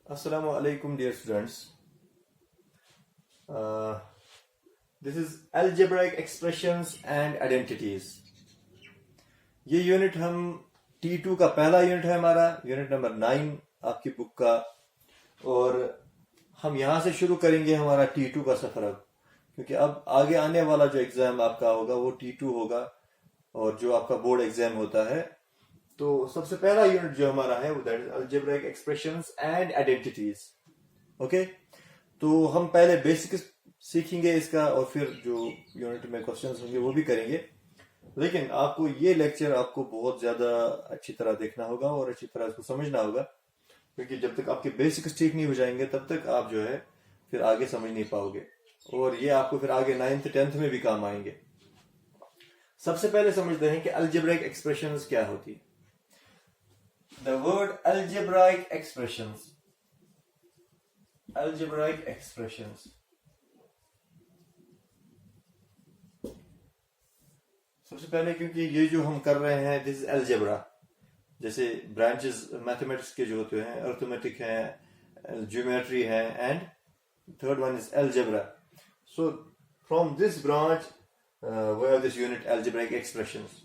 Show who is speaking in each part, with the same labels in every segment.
Speaker 1: Assalamu alaikum, dear students. This is algebraic expressions and identities. ये unit हम T2 का पहला यूनिट है, हमारा यूनिट नंबर 9 आपकी बुक का। और हम यहाँ से शुरू करेंगे हमारा T2 का सफर अब, क्योंकि अब आगे आने वाला जो एग्जाम आपका होगा वो T2 होगा, और जो आपका बोर्ड एग्जाम होता है। तो सबसे पहला यूनिट जो हमारा है वो that is algebraic expressions and identities. Okay, तो हम पहले बेसिक सीखेंगे इसका, और फिर जो यूनिट में क्वेश्चंस होंगे वो भी करेंगे। लेकिन आपको ये लेक्चर आपको बहुत ज्यादा अच्छी तरह देखना होगा और अच्छी तरह इसको समझना होगा, क्योंकि जब तक आपके बेसिक्स ठीक नहीं हो जाएंगे तब तक आप जो है फिर आगे समझ नहीं पाओगे, और ये आपको फिर आगे 9th 10th में भी काम आएंगे। सबसे पहले समझते हैं कि अलजेब्रिक एक्सप्रेशंस क्या होती है। The word algebraic expressions. Algebraic expressions. सबसे पहले क्योंकि ये जो हम कर रहे हैं दिस इज अलजेब्रा, जैसे ब्रांचेस मैथमेटिक्स के जो होते हैं, अर्थमेटिक हैं, ज्योमेट्री है, and third one is algebra. So from this branch we have this unit algebraic expressions.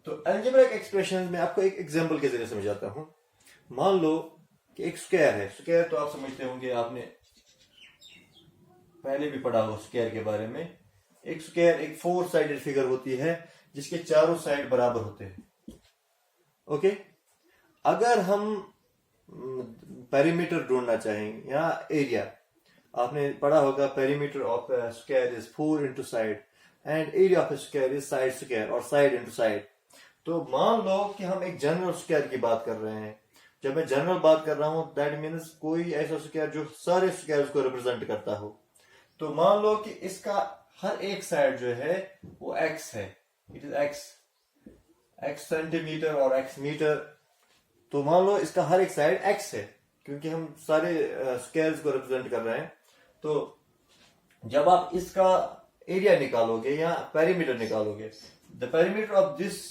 Speaker 1: तो अलजेब्रिक एक्सप्रेशन में आपको एक एग्जांपल के जरिए समझाता हूं। मान लो कि एक स्क्वायर है। स्क्वायर तो आप समझते होंगे, आपने पहले भी पढ़ा हो स्क्वायर के बारे में। एक स्क्वायर एक 4 साइडेड फिगर होती है जिसके चारों साइड बराबर होते हैं। ओके, अगर हम पेरीमीटर ढूंढना चाहें या एरिया, आपने पढ़ा होगा perimeter of square is 4 into side and area of square is side square और साइड इंटू साइड। तो मान लो कि हम एक जनरल स्क्वायर की बात कर रहे हैं। जब मैं जनरल बात कर रहा हूं दैट मीन्स कोई ऐसा स्क्वायर जो सारे स्क्वायर्स को रिप्रेजेंट करता हो। तो मान लो कि इसका हर एक साइड जो है वो x है, इट इज x सेंटीमीटर और x मीटर। तो मान लो इसका हर एक साइड x है, क्योंकि हम सारे स्क्वायर्स को रिप्रेजेंट कर रहे हैं। तो जब आप इसका एरिया निकालोगे या पेरीमीटर निकालोगे, the perimeter of this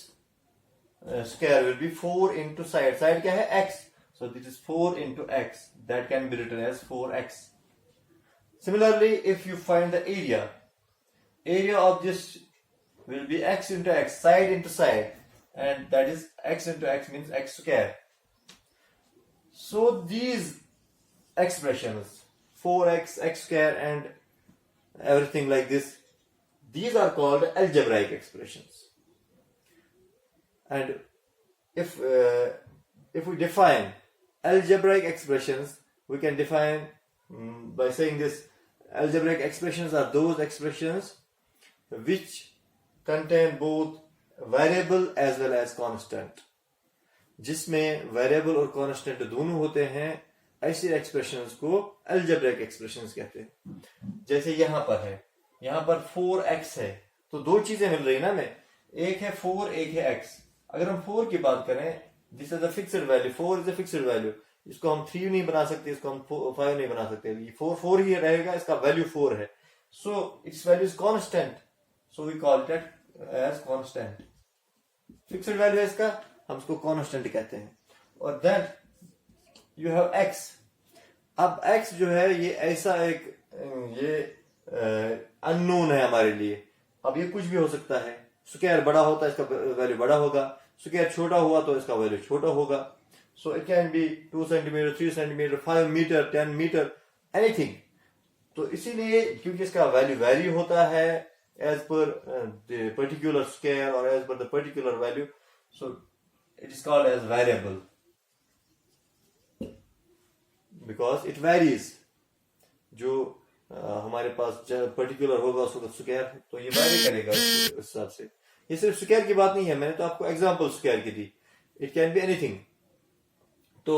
Speaker 1: square will be 4 into side. Side क्या है? x. So this is 4 into x. That can be written as 4x. Similarly, if you find the area of this will be x into x, side into side, and that is x into x means x square. So these expressions 4x, x square, and everything like this, these are called algebraic expressions. And if we define algebraic expressions, we can define by saying this: algebraic expressions are those expressions which contain both variable as well as constant. जिसमें variable और constant दोनों होते हैं, ऐसी expressions को algebraic expressions कहते हैं। जैसे यहाँ पर है, यहाँ पर 4x है, तो दो चीजें मिल रही ना हमें, एक है 4, एक है x। अगर हम 4 की बात करें, this is a fixed value, 4 is a fixed value. इसको हम 3 नहीं बना सकते, इसको हम 5 नहीं बना सकते, ये 4 ही रहेगा, इसका वैल्यू 4 है। So its value is constant, so we call it as constant. Fixed value है इसका, हम इसको कांस्टेंट कहते हैं। और देन यू हैव x। अब x जो है ये ऐसा एक ये अननोन है हमारे लिए। अब ये कुछ भी हो सकता है। स्क्वायर बड़ा होता है, इसका वैल्यू बड़ा होगा। स्क्वायर छोटा हुआ तो इसका वैल्यू छोटा होगा। So it can be 2 centimetre, 3 centimetre, 5 metre, 10 metre, anything. तो इसीलिए क्योंकि इसका वैल्यू वैरी होता है as per the particular square और as per the particular value, so it is called as variable because it varies. जो हमारे पास पर्टिकुलर होगा उसको स्क्वायर, तो ये वैरी करेगा उस हिसाब से। ये सिर्फ स्क्वायर की बात नहीं है, मैंने तो आपको एग्जांपल स्क्वायर की दी। It can be anything. तो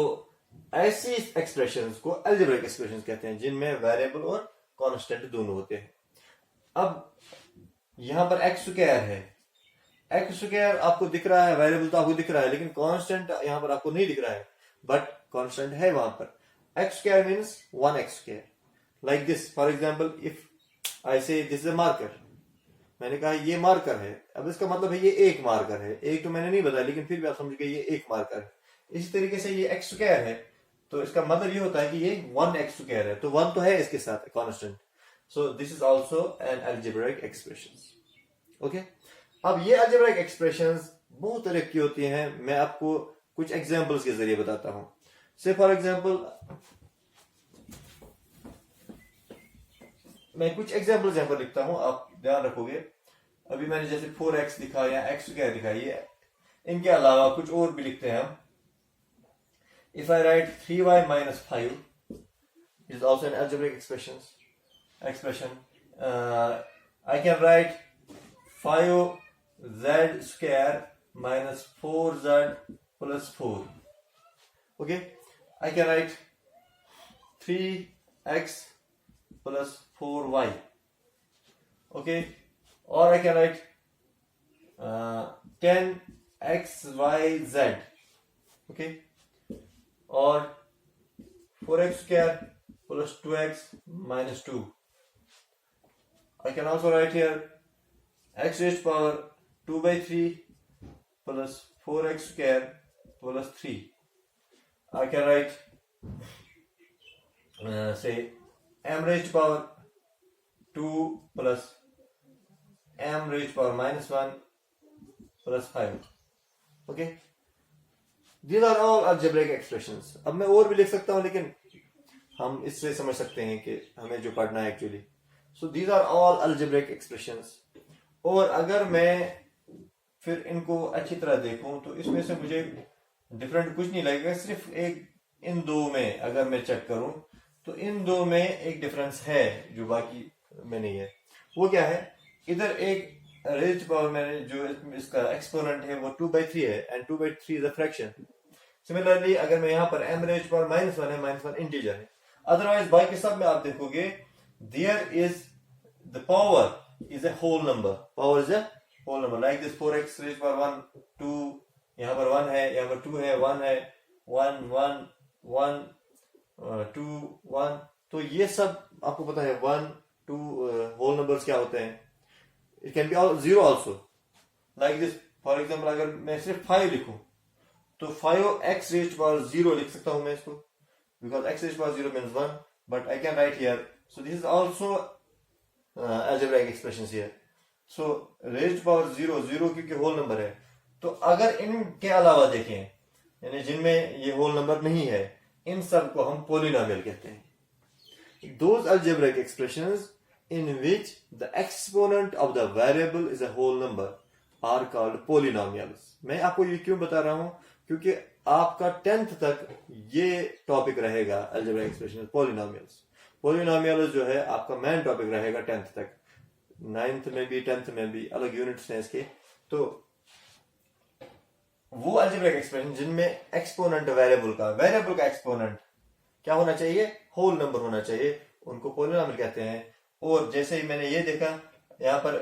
Speaker 1: ऐसी एक्सप्रेशंस को अलजेब्रिक एक्सप्रेशंस कहते हैं जिनमें वेरिएबल और कांस्टेंट दोनों होते हैं। अब यहां पर एक्स स्क्वायर है, एक्स स्क्वायर आपको दिख रहा है, वेरिएबल तो आपको दिख रहा है, लेकिन कांस्टेंट यहां पर आपको नहीं दिख रहा है, बट कांस्टेंट है वहां पर। X square means 1x square. Like this, for example, if I say this is a marker, मैंने कहा ये मार्कर है, अब इसका मतलब है ये एक मार्कर है। एक तो मैंने नहीं बताया, लेकिन फिर भी आप समझ गए ये एक मार्कर है। इसी तरीके से ये एक्स स्क्वायर है, तो इसका मतलब ये होता है कि ये 1x² है, तो 1 तो है इसके साथ constant, so this is also an algebraic expression. Okay, अब ये अलजेब्रिक एक्सप्रेशंस बहुत तरह की होती हैं, मैं आपको कुछ एग्जांपल्स के जरिए बताता हूं। से फॉर एग्जांपल मैं कुछ एग्जांपल्स यहां पर लिखता हूं, आप ध्यान रखोगे। अभी मैंने जैसे 4x लिखा या x² दिखाई है, इनके अलावा कुछ और भी लिखते हैं हम। If I write 3y minus 5 is also an algebraic expression. I can write 5z square minus 4z plus 4. Okay, I can write 3x plus 4y. Okay, or I can write 10xyz. Okay, or 4x square plus 2x minus 2. I can also write here x raised to power 2 by 3 plus 4x square plus 3. I can write say m raised to power 2 plus m raised to power minus 1 plus 5. Okay, these are all algebraic expressions. अब मैं और भी लिख सकता हूं, लेकिन हम इससे समझ सकते हैं कि हमें जो पढ़ना है actually. So these are all algebraic expressions। और अगर मैं फिर इनको अच्छी तरह देखूं तो इसमें से मुझे डिफरेंट कुछ नहीं लगेगा, सिर्फ एक इन दो में अगर मैं चेक करूं तो इन दो में एक डिफरेंस है जो बाकी में नहीं है। वो क्या है, इधर एक रेज्ड पावर मैंने जो इसका एक्सपोनेंट है वो 2/3 है, and 2/3 is a fraction. Similarly अगर मैं यहाँ पर m रेज्ड पावर -1 है, -1 इंटीजर है। अदरवाइज बाकी सब में आप देखोगे there is the power is a whole number, power is a whole number, like this 4x raised power 1 2, यहाँ पर 1 है, यहाँ पर 2 है, 1 है, 1 1 1 2 1। तो ये सब आपको पता है 1 2 होल नंबर्स क्या होते हैं। It can be zero also, like this. For example, अगर मैं सिर्फ 5 लिखूं तो 5x raised to power 0 लिख सकता हूं मैं इसको, because x raised to power 0 means 1, but I can write here. So this is also algebraic expressions here. So raised to power 0 क्योंकि होल नंबर है, तो अगर इनके अलावा देखें यानी जिनमें ये होल नंबर नहीं है, इन सब को हम पोलिनोमियल कहते हैं। Those algebraic expressions in which the exponent of the variable is a whole number are called polynomials। मैं आपको ये क्यों बता रहा हूं, क्योंकि आपका 10th तक ये टॉपिक रहेगा algebraic expressions, polynomials जो है आपका मेन टॉपिक रहेगा 10th तक। 9th में भी 10th में भी अलग यूनिट्स हैं इसके। तो वो algebraic expression जिनमें एक्सपोनेंट वेरिएबल का एक्सपोनेंट क्या होना चाहिए, होल नंबर होना चाहिए, उनको पोलिनोमियल कहते हैं। और जैसे ही मैंने ये देखा यहाँ पर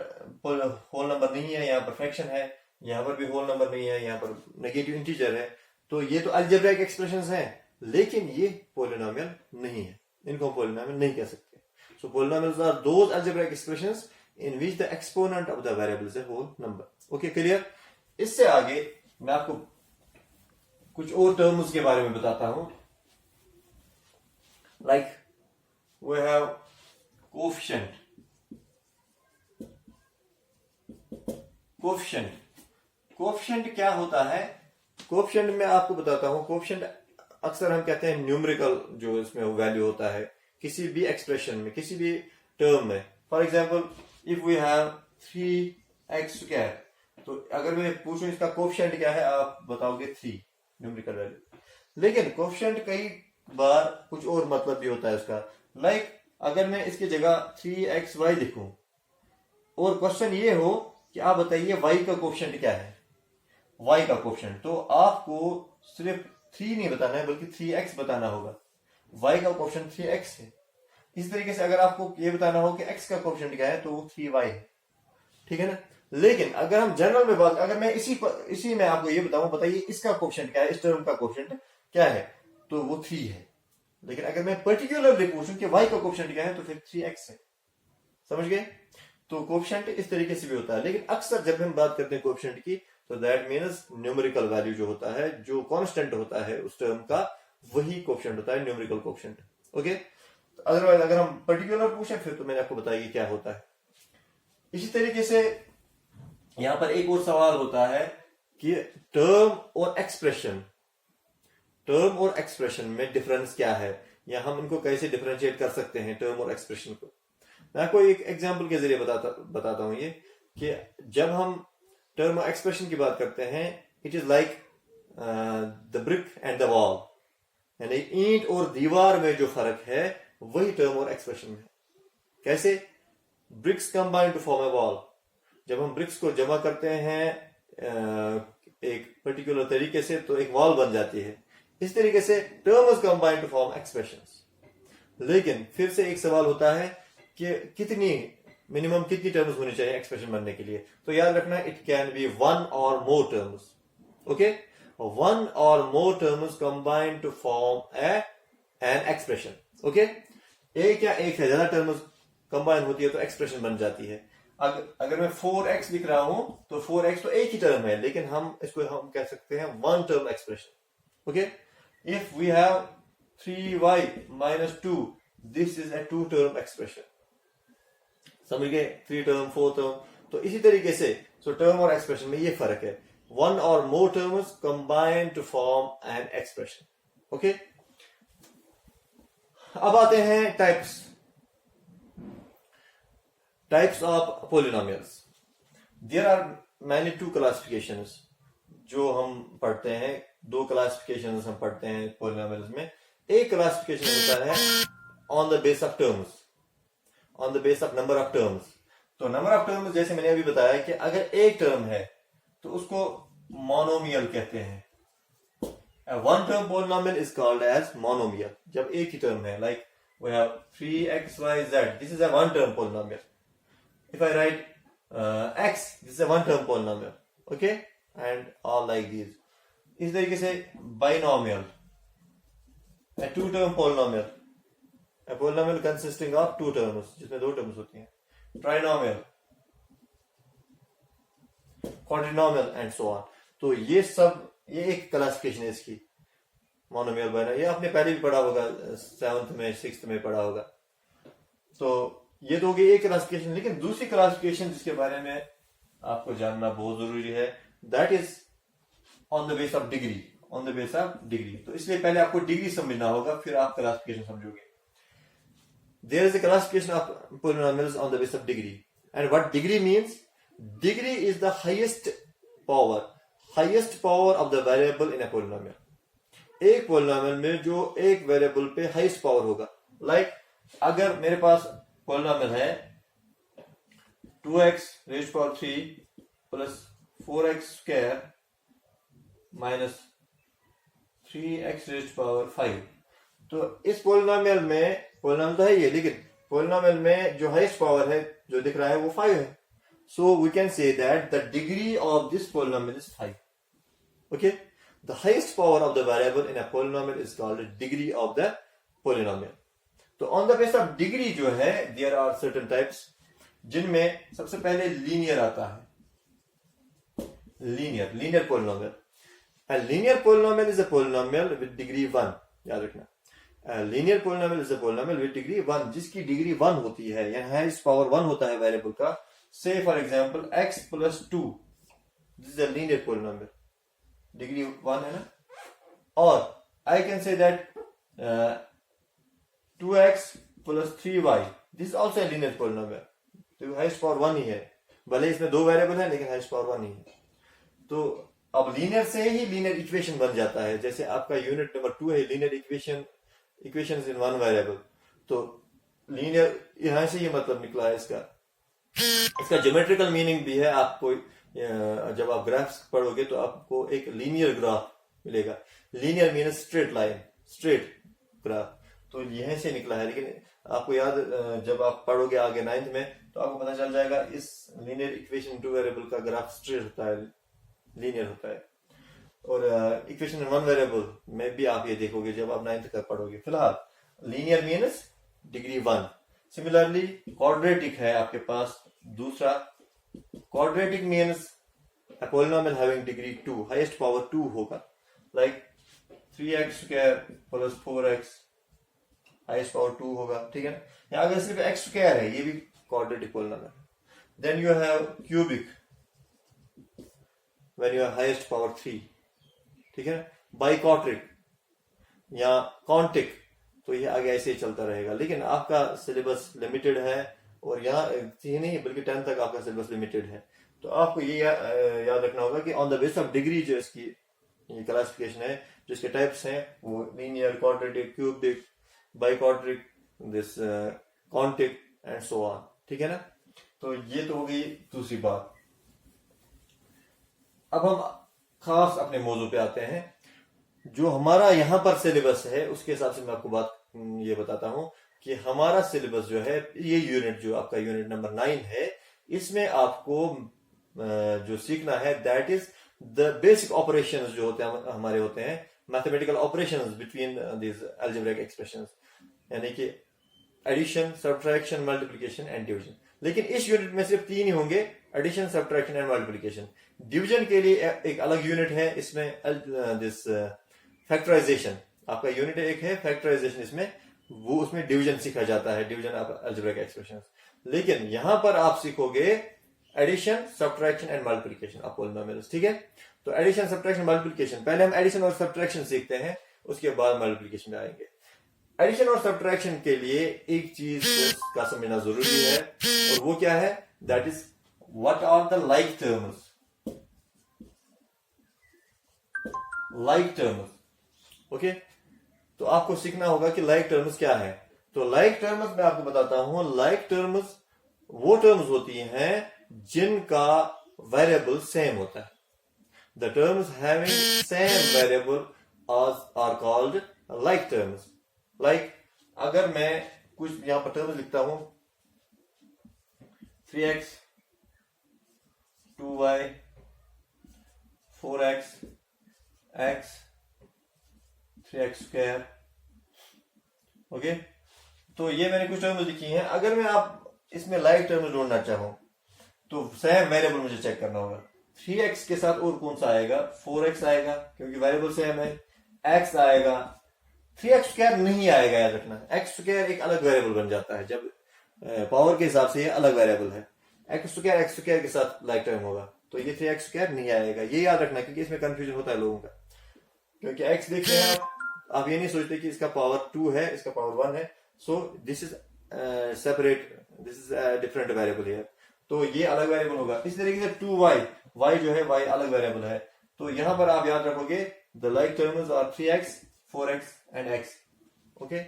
Speaker 1: होल नंबर नहीं है, यहाँ पर फ्रैक्शन है, यहाँ पर भी होल नंबर नहीं है, यहाँ पर नेगेटिव इंटीजर है, तो ये तो अलजेब्राइक एक्सप्रेशंस हैं, लेकिन ये पोलिनोमियल नहीं है, इनको हम पोलिनोमियल नहीं कह सकते। So polynomials are those algebraic expressions in which the exponent of the variable is a whole number. Okay, clear. इससे आगे मैं आपको कुछ और टर्म्स के बारे में बताता हूं, लाइक वी हैव कोफिशिएंट क्या होता है। कोफिशिएंट में आपको बताता हूं, कोफिशिएंट अक्सर हम कहते हैं न्यूमेरिकल जो इसमें वैल्यू होता है किसी भी एक्सप्रेशन में, किसी भी टर्म में। For example if we have 3x², तो अगर मैं पूछूं इसका कोफिशिएंट क्या है, आप बताओगे 3 न्यूमेरिकल वैल्यू। लेकिन कोफिशिएंट कई बार कुछ और मतलब भी होता है उसका, लाइक अगर मैं इसकी जगह 3xy लिखूं और क्वेश्चन ये हो कि आप बताइए y का कोफिशिएंट क्या है, y का कोफिशिएंट, तो आपको सिर्फ 3 नहीं बताना है बल्कि 3x बताना होगा। y का कोफिशिएंट 3x है। इस तरीके से अगर आपको ये बताना हो कि x का कोफिशिएंट क्या है तो वो 3y है, ठीक है ना। लेकिन अगर हम जनरल में बात, अगर मैं इसी में आपको ये बताऊं, बताइए इसका कोफिशिएंट क्या है, इस टर्म का कोफिशिएंट क्या है, तो वो 3 है। लेकिन अगर मैं पर्टिकुलरली पूछूं कि y का कोफिशिएंट क्या है तो फिर 3x है। समझ गए। तो कोफिशिएंट इस तरीके से भी होता है, लेकिन अक्सर जब हम बात करते हैं कोफिशिएंट की तो दैट मीन्स न्यूमेरिकल वैल्यू जो होता है, जो कांस्टेंट होता है उस टर्म का, वही कोएफिशिएंट होता है न्यूमेरिकल कोएफिशिएंट। ओके, अदरवाइज अगर हम पर्टिकुलर पूछें फिर तो मैंने आपको बताया कि क्या होता है। इसी तरीके से यहां पर एक और सवाल होता है कि टर्म और एक्सप्रेशन में डिफरेंस क्या है, या हम इनको कैसे डिफरेंशिएट कर सकते हैं टर्म और एक्सप्रेशन को। मैं आपको एक एग्जांपल के जरिए बताता हूं ये कि जब हम टर्म और एक्सप्रेशन की बात करते हैं, it is like the brick and the wall, यानी ईंट और दीवार में जो फर्क है वही टर्म और एक्सप्रेशन में है। कैसे? Bricks combine to form a wall. जब हम ब्रिक्स को जमा करते हैं एक पर्टिकुलर तरीके से तो एक वॉल बन जाती है। इस तरीके से terms combine to form expressions. लेकिन फिर से एक सवाल होता है कि मिनिमम कितनी टर्म्स होनी चाहिए एक्सप्रेशन बनने के लिए। तो याद रखना, it can B one or more terms. Okay, one or more terms combine to form an expression. Okay, एक या एक से ज्यादा टर्म्स कंबाइन होती है तो एक्सप्रेशन बन जाती है। अगर मैं 4x लिख रहा हूं तो 4x तो एक ही टर्म है, लेकिन हम कह सकते हैं one term expression. Okay, if we have 3y minus 2, this is a two term expression. समझ गए? 3 टर्म 4 टर्म। तो इसी तरीके से टर्म और एक्सप्रेशन में ये फर्क है, one or more terms combine to form an expression. Okay, अब आते हैं types of polynomials. There are many two classifications जो हम पढ़ते हैं। दो क्लासिफिकेशंस हम पढ़ते हैं पॉलिनोमियल्स में। एक क्लासिफिकेशन होता है on the base of terms, on the base of number of terms. तो नंबर ऑफ टर्म्स जैसे मैंने अभी बताया कि अगर एक टर्म है तो उसको मोनोमियल कहते हैं। One term polynomial is called as monomial. जब एक ही टर्म है, like we have 3xyz, this is a one term polynomial. If I write x, this is a one term polynomial, okay, and all like these. इस तरीके से binomial, a two term polynomial, a polynomial consisting of two terms, जिसमें दो terms होती हैं, trinomial, quadrinomial and so on. तो ये एक क्लासिफिकेशन है इसकी, मोनोमियल बाइनोमियल। ये आपने पहले भी पढ़ा होगा, 7th में 6th में पढ़ा होगा। तो ये तो होगी एक क्लासिफिकेशन। लेकिन दूसरी क्लासिफिकेशन जिसके बारे में आपको जानना बहुत जरूरी है, that is on the base of degree. On the base of degree, तो इसलिए पहले आपको डिग्री समझना होगा, फिर आप क्लासिफिकेशन समझोगे। There is a classification of polynomials on the base of degree, and what degree means? Degree is the highest power of the variable in a polynomial. एक पॉलिनोमियल में जो एक वेरिएबल पे हाईएस्ट पावर होगा। Like अगर मेरे पास polynomial है 2x raised power 3 plus 4x square minus 3x raised power 5, तो इस पॉलिनोमियल तो है ये, लेकिन पॉलिनोमियल में जो हाईएस्ट पावर है जो दिख रहा है वो 5 है। So we can say that the degree of this polynomial is 5। Okay, the highest power of the variable in a polynomial is called degree of the polynomial. तो on the base of degree जो है, there are certain types, जिनमें सबसे पहले linear आता है। Linear polynomial. Linear polynomial is a polynomial with degree 1। याद रखना, linear polynomial is a polynomial with degree 1, जिसकी डिग्री 1 होती है, यानी हाईएस्ट पावर 1 होता है वेरिएबल का। से for example x plus 2, this is a linear polynomial, degree 1 है ना। और I can say that 2x plus 3y, this also a linear polynomial. तो हाईएस्ट पावर 1 ही है, भले इसमें दो वेरिएबल है लेकिन हाईएस्ट पावर 1 ही है। तो अब लीनियर से ही लीनियर इक्वेशन बन जाता है। जैसे आपका यूनिट नंबर 2 है, linear equations in one variable. तो लीनियर यहां से ये मतलब निकला है इसका ज्योमेट्रिकल मीनिंग भी है। आपको जब आप ग्राफ्स पढ़ोगे तो आपको एक लीनियर ग्राफ मिलेगा। Linear means straight line, straight graph, तो यहीं से निकला है। लेकिन आपको याद, जब आप पढ़ोगे आगे 9th में तो आपको पता चल जाएगा इस लीनियर इक्वेशन टू वेरिएबल का ग्राफ स्ट्रेट होता है, लीनियर होता है। और इक्वेशन इन वन वेरिएबल में भी आप ये देखोगे जब आप 9th का पढ़ोगे। फिलहाल linear means degree 1। Similarly quadratic है आपके पास दूसरा। Quadratic means a polynomial having degree 2, highest power 2 होगा। Like 3x² plus 4x highest power 2 होगा, ठीक है ना। यहाँ अगर सिर्फ x² है, ये भी quadratic polynomial. Then you have cubic when you have highest power 3, ठीक है। बाइक्वाड्रिक या कॉन्टिक, तो ये आगे ऐसे ही चलता रहेगा। लेकिन आपका सिलेबस लिमिटेड है, और यहाँ ही नहीं बल्कि 10 तक आपका सिलेबस लिमिटेड है। तो आपको ये याद रखना होगा कि on the base of degree जो इसकी ये क्लासिफिकेशन है, जिसके टाइप्स हैं वो linear, quadratic, cubic, biquadratic, this quintic and so on, ठीक है ना। तो ये तो हो गई दूसरी बात। अब हम खास अपने मौजू पे आते हैं। जो हमारा यहाँ पर सिलेबस है उसके हिसाब से मैं आपको बात ये बताता हूं कि हमारा सिलेबस जो है, ये यूनिट जो आपका यूनिट नंबर 9 है, इसमें आपको जो सीखना है that is the basic operations जो होते हैं हमारे होते हैं, mathematical operations between this algebraic expressions, यानी कि addition, subtraction, multiplication and division. लेकिन इस यूनिट में सिर्फ 3 ही होंगे, addition, subtraction and multiplication. Division के लिए एक अलग यूनिट है, इसमें दिस फैक्टराइजेशन आपका यूनिट एक है, फैक्टराइजेशन इसमें वो उसमें डिवीजन सीखा जाता है, डिवीजन ऑफ अलजेब्रिक एक्सप्रेशंस। लेकिन यहां पर आप सीखोगे addition, subtraction and multiplication of polynomials, ठीक है। तो एडिशन, सब्ट्रैक्शन, मल्टीप्लिकेशन, पहले हम एडिशन और सब्ट्रैक्शन सीखते हैं, उसके बाद मल्टीप्लिकेशन में आएंगे। एडिशन और सब्ट्रैक्शन के लिए एक चीज का समझना जरूरी है, और वो क्या है, that is what are the like terms. Like terms, okay. तो आपको सीखना होगा कि लाइक टर्म्स क्या है। तो लाइक टर्म्स मैं आपको बताता हूं, लाइक टर्म्स वो टर्म्स होती हैं जिनका वेरिएबल सेम होता है। The terms having same variable are called like terms. Like अगर मैं कुछ यहां पर टर्म्स लिखता हूं, 3x 2y 4x x 3x², okay. तो ये मैंने कुछ टर्म्स लिखी हैं। अगर मैं आप इसमें लाइक टर्म्स जोड़ना चाहूं तो सेम वेरिएबल मुझे चेक करना होगा। 3x के साथ और कौन सा आएगा, 4x आएगा क्योंकि वेरिएबल सेम है, x आएगा, 3x² नहीं आएगा, याद रखना। x² एक अलग वेरिएबल बन जाता है जब पावर के हिसाब से ये अलग वेरिएबल है। x² के साथ लाइक टर्म होगा, तो ये 3x² नहीं आएगा, ये याद रखना, क्योंकि इसमें कंफ्यूजन होता है लोगों का। क्योंकि x देख रहे हैं आप ये नहीं सोचते कि इसका पावर 2 है, इसका पावर 1 है, so this is separate, this is different variable here, तो ये अलग वेरिएबल होगा। इस तरीके से 2y, y जो है y अलग वेरिएबल है। तो यहां पर आप याद रखोगे the like terms are 3x 4x and x, ओके।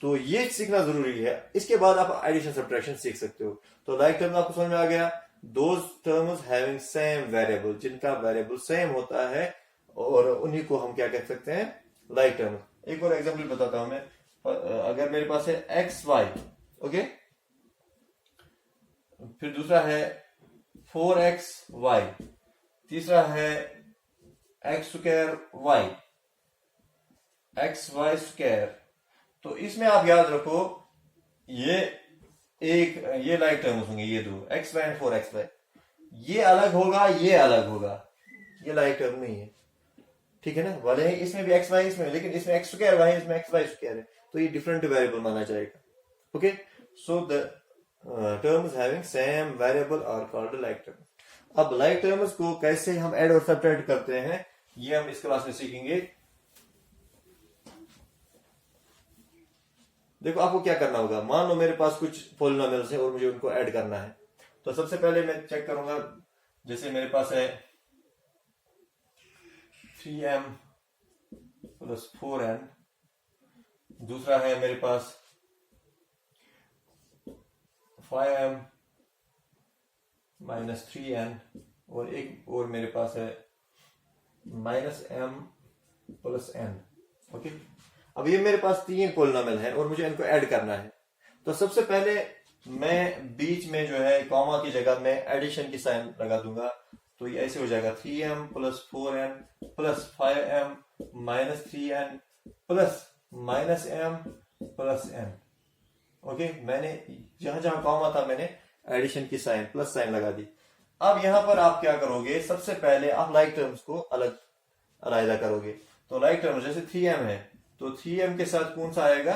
Speaker 1: तो ये सीखना जरूरी है। इसके बाद आप एडिशन सब्ट्रैक्शन सीख सकते हो। तो लाइक टर्म्स आपको समझ में आ गया, those terms having same variable, जिनका वेरिएबल सेम होता है, और उन्हीं को हम क्या कह सकते हैं, लाइक टर्म्स। एक और एग्जांपल बताता हूं मैं। अगर मेरे पास है xy, ओके, फिर दूसरा है 4xy, तीसरा है x²y, xy²। तो इसमें आप याद रखो ये लाइक टर्म्स होंगे, ये दो xy एंड 4xy, ये अलग होगा, ये अलग होगा, ये लाइक टर्म नहीं है, ठीक है ना। वाले हैं इसमें भी xy, इसमें, लेकिन इसमें x² है, इसमें xy² है, तो ये डिफरेंट वेरिएबल माना जाएगा, okay. So the terms having same variable are called like terms. अब लाइक टर्म्स को कैसे हम ऐड और सब्ट्रैक्ट करते हैं, ये हम इस क्लास में सीखेंगे। देखो आपको क्या करना होगा, मान लो मेरे पास कुछ पॉलिनोमियल्स हैं और मुझे उनको ऐड करना है। तो सबसे पहले मैं चेक करूंगा, जैसे मेरे पास है 3m प्लस 4n, दूसरा है मेरे पास 5m माइनस 3n, और एक और मेरे पास है -m प्लस n, ओके। अब ये मेरे पास 3 पॉलिनोमियल है और मुझे इनको ऐड करना है। तो सबसे पहले मैं बीच में जो है कॉमा की जगह में एडिशन की साइन लगा दूंगा, तो ये ऐसे हो जाएगा 3m plus 4n plus 5m minus 3n plus -m plus n, okay. मैंने जहां जहां कॉमा था मैंने एडिशन की साइन, प्लस साइन लगा दी। अब यहां पर आप क्या करोगे, सबसे पहले आप लाइक टर्म्स को अलग अलग करोगे। तो लाइक टर्म जैसे 3m है तो 3m के साथ कौन सा आएगा,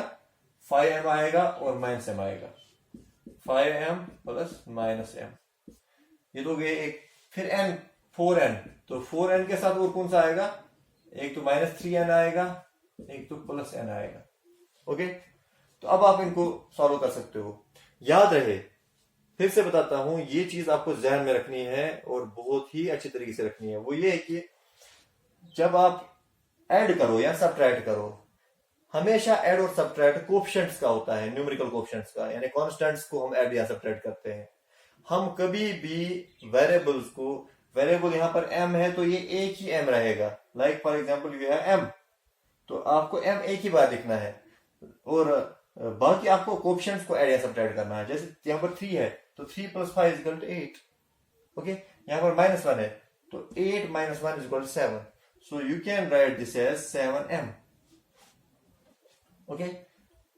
Speaker 1: 5m आएगा और -m आएगा, 5m प्लस -m, ये तो गए एक। फिर n 4n, तो 4n के साथ और कौन सा आएगा, एक तो -3n आएगा, एक तो +n आएगा। ओके, तो अब आप इनको सॉल्व कर सकते हो। याद रहे, फिर से बताता हूं, ये चीज आपको ध्यान में रखनी है और बहुत ही अच्छी तरीके से रखनी है। वो ये है कि जब आप ऐड करो या सब्ट्रैक्ट करो, हमेशा ऐड और सब्ट्रैक्ट कोफिशिएंट्स का होता है, न्यूमेरिकल कोफिशिएंट्स का, यानी कांस्टेंट्स को हम ऐड या सब्ट्रैक्ट करते हैं। हम कभी भी वेरिएबल्स को, वेरिएबल यहां पर m है तो ये एक ही m रहेगा, लाइक फॉर एग्जांपल ये है m, तो आपको m एक ही बार लिखना है और बाकी आपको कोफिशिएंट्स को ऐड या सब्ट्रैक्ट करना है। जैसे यहाँ पर 3 है तो 3 + 5 = 8। ओके, यहाँ पर -1 है तो 8 - 1 = 7, so you can write this as 7m. Okay,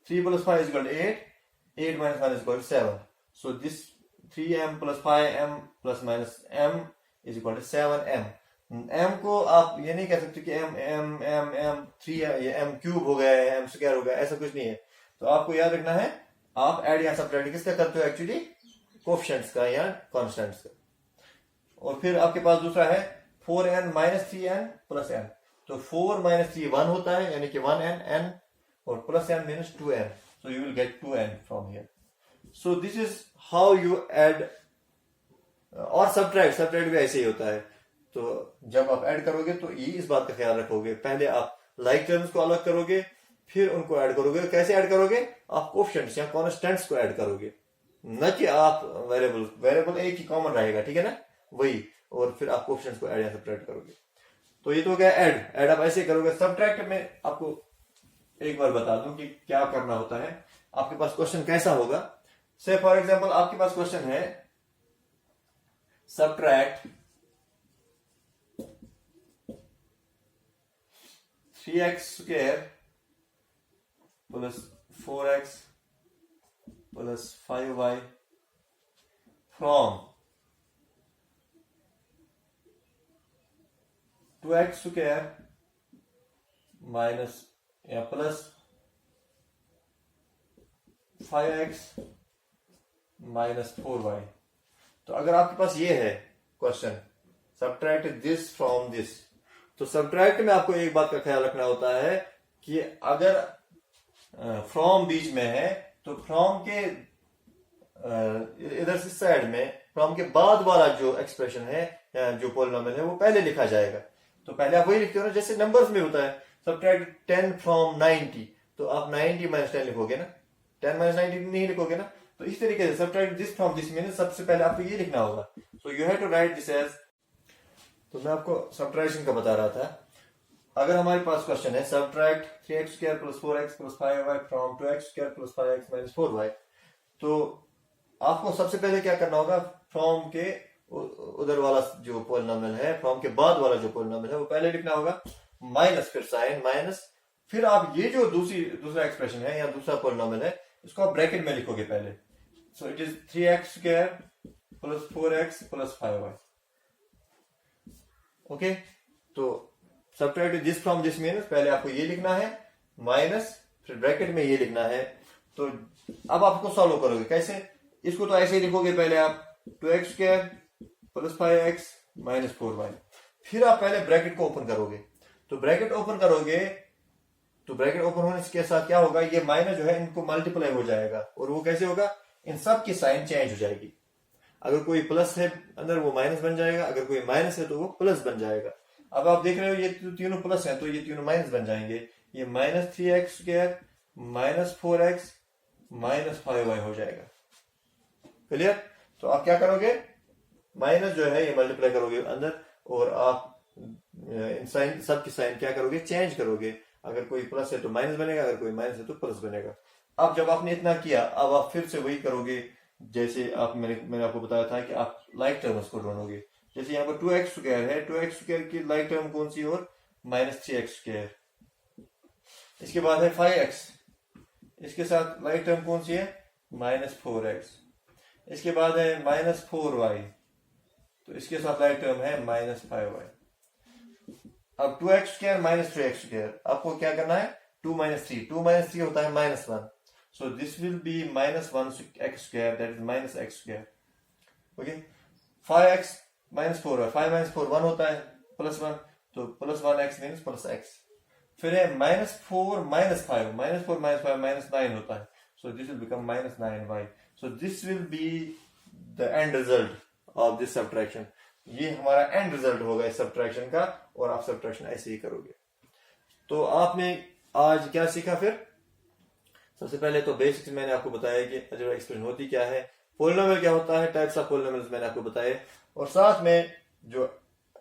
Speaker 1: 3 + 5 = 8, 8 - 1 = 7, so this 3m + 5m + -m = 7m. m को आप ये नहीं कह सकते कि m 3 है, ये m³ हो गया है, m² हो गया, ऐसा कुछ नहीं है। तो आपको याद रखना है, आप ऐड या सब्ट्रैक्ट किसका करते हो, एक्चुअली कोफिशिएंट्स का या कांस्टेंट्स का। और फिर आपके पास दूसरा है 4n - 3n + n, तो 4 - 3 1 होता है, यानी कि 1n, n, और +n means 2n, so you will get 2n from here. So this is how you add और सब्ट्रैक्ट भी ऐसे ही होता है। तो जब आप ऐड करोगे तो ये इस बात का ख्याल रखोगे, पहले आप लाइक टर्म्स को अलग करोगे, फिर उनको ऐड करोगे। कैसे ऐड करोगे, आप कोफिशिएंट्स या कांस्टेंट्स को ऐड करोगे, न कि आप वेरिएबल एक ही कॉमन रहेगा, ठीक है ना, वही, और फिर आप कोफिशिएंट्स को ऐड या सब्ट्रैक्ट करोगे। तो ये तो हो गया ऐड आप ऐसे करोगे। सब्ट्रैक्ट में आपको एक बार बता दूं कि क्या करना होता है। आपके पास क्वेश्चन कैसा होगा, से फॉर एग्जांपल आपके पास क्वेश्चन है subtract 3x² + 4x + 5y from 2x² minus या प्लस 5x minus 4y। तो अगर आपके पास ये है question, subtract this from this, तो सब्ट्रैक्ट में आपको एक बात का ख्याल रखना होता है कि अगर फ्रॉम बीच में है तो फ्रॉम के इधर से साइड में, फ्रॉम के बाद वाला जो एक्सप्रेशन है या जो पॉलिनोमियल है वो पहले लिखा जाएगा। तो पहले आप वही लिखते हो ना, जैसे नंबर्स में होता है, सब्ट्रैक्ट 10 फ्रॉम 90, तो आप 90 - 10 लिखोगे ना, 10 - 90 नहीं लिखोगे ना। तो इस तरीके से subtract this from this mean सबसे पहले आपको ये लिखना होगा। So you have to write this as, तो मैं आपको सब्ट्रैक्शन का बता रहा था। अगर हमारे पास क्वेश्चन है subtract 3x² + 4x + 5y from 2x² + 5x - 4y, तो आपको सबसे पहले क्या करना होगा, फ्रॉम के उधर वाला जो पॉलिनोमियल है, फ्रॉम के बाद वाला जो पॉलिनोमियल है वो पहले लिखना होगा, माइनस, फिर साइन माइनस, फिर आप ये जो दूसरा एक्सप्रेशन है या दूसरा पॉलिनोमियल है इसको आप ब्रैकेट में लिखोगे पहले। So it is 3x² + 4x + 5y। Okay, तो subtract this from this means पहले आपको ये लिखना है माइनस, फिर ब्रैकेट में ये लिखना है। तो अब आपको सॉल्व करोगे कैसे, इसको तो ऐसे ही लिखोगे पहले आप 2x² + 5x - 4y, फिर आप पहले ब्रैकेट को ओपन करोगे। तो ब्रैकेट ओपन करोगे तो ब्रैकेट ओपन होने के साथ क्या होगा, ये माइनस जो है इनको मल्टीप्लाई हो जाएगा, और वो कैसे होगा, इन सब की साइन चेंज हो जाएगी। अगर कोई प्लस है अंदर वो माइनस बन जाएगा, अगर कोई माइनस है तो वो प्लस बन जाएगा। अब आप देख रहे हो ये तीनों प्लस हैं तो ये तीनों माइनस बन जाएंगे, ये -3x² - 4x - 5y हो जाएगा। क्लियर। तो आप क्या करोगे, माइनस जो है ये मल्टीप्लाई करोगे अंदर, और आप इन साइन सब की साइन क्या करोगे, चेंज करोगे। अगर कोई प्लस है तो माइनस बनेगा, अगर कोई माइनस है तो प्लस बनेगा। अब जब आपने इतना किया, अब आप फिर से वही करोगे जैसे मैंने आपको बताया था कि आप लाइक टर्म्स को ढूंढोगे। जैसे यहाँ पर 2x² है, 2x² की लाइक टर्म कौन सी, और -3x²। इसके बाद है 5x, इसके साथ लाइक टर्म कौन सी है, -4x। इसके बाद है -4y, तो इसके साथ लाइक टर्म है -5y। अब 2x² माइनस 3x² आपको क्या करना है, 2 माइनस 3, 2 माइनस 3 होता है -1, so this will be -1x², that is -x²। Okay, 5x minus 4 है, 5 माइनस 4 1 होता है, +1, तो +1x मीन्स +x। फिर है -4 माइनस 5, -4 माइनस 5 -9 होता है, so this will become -9y। So this will be the end result of this subtraction. ये हमारा एंड रिजल्ट होगा इस सब्ट्रैक्शन का, और आप सब्ट्रैक्शन ऐसे ही करोगे। तो आपने आज क्या सीखा? फिर सबसे पहले तो बेसिक्स मैंने आपको बताया कि अलजेब्रिक एक्सप्रेशन होती क्या है, पोलिनोमियल क्या होता है, टाइप्स ऑफ पोलिनोमियल्स मैंने आपको बताए, और साथ में जो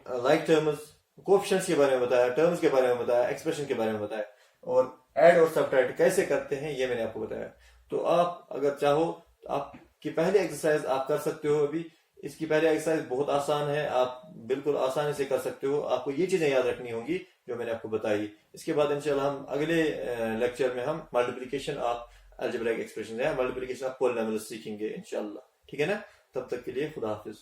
Speaker 1: लाइक टर्म्स, कोएफिशिएंट्स के बारे में बताया, टर्म्स के बारे में बताया, एक्सप्रेशन के बारे में बताया, और ऐड और सब्ट्रैक्ट कैसे करते हैं ये मैंने आपको बताया। तो आप अगर चाहो तो आपकी पहली एक्सरसाइज आप कर सकते हो। अभी इसकी पहली एक्सरसाइज बहुत आसान है, आप बिल्कुल आसानी से कर सकते हो। आपको ये चीजें याद रखनी होंगी जो मैंने आपको बताई। इसके बाद इंशाल्लाह हम अगले लेक्चर में हम मल्टीप्लिकेशन ऑफ अलजेब्रिक एक्सप्रेशन या मल्टीप्लिकेशन ऑफ पोलिनोमियल्स सीखेंगे इंशाल्लाह। ठीक है ना? तब तक के लिए खुदा हाफिज।